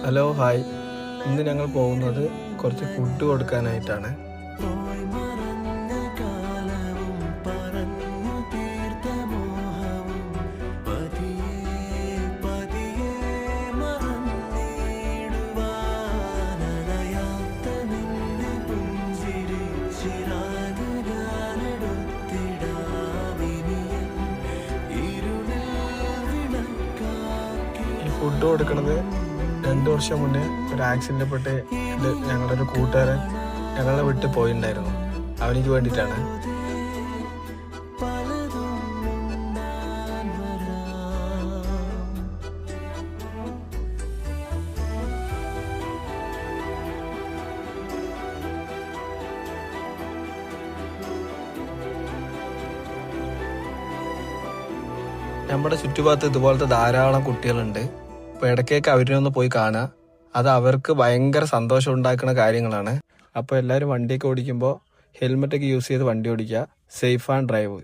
Hello hi. ഇന്ന് ഞങ്ങൾ പോകുന്നത് കുറച്ച് ഫുഡ് കൊടുക്കാനായിട്ടാണ്. ഈ ഫുഡ് കൊടുക്കുന്നത് 2 വർഷം മുന്നേ ഒരു ആക്സിഡന്റ് പെട്ട് ഞങ്ങളുടെ ഒരു കൂട്ടുകാരൻ ഞങ്ങളെ വിട്ട് പോയിട്ടുണ്ടായിരുന്നു. അവനിക്ക് വേണ്ടിയിട്ടാണ്. നമ്മുടെ ചുറ്റുഭാഗത്ത് ഇതുപോലത്തെ ധാരാളം കുട്ടികളുണ്ട്. അപ്പോൾ ഇടയ്ക്കൊക്കെ അവരെ ഒന്ന് പോയി കാണുക. അത് അവർക്ക് ഭയങ്കര സന്തോഷം ഉണ്ടാക്കുന്ന കാര്യങ്ങളാണ്. അപ്പോൾ എല്ലാവരും വണ്ടിയൊക്കെ ഓടിക്കുമ്പോൾ ഹെൽമെറ്റൊക്കെ യൂസ് ചെയ്ത് വണ്ടി ഓടിക്കുക. Safe and drive.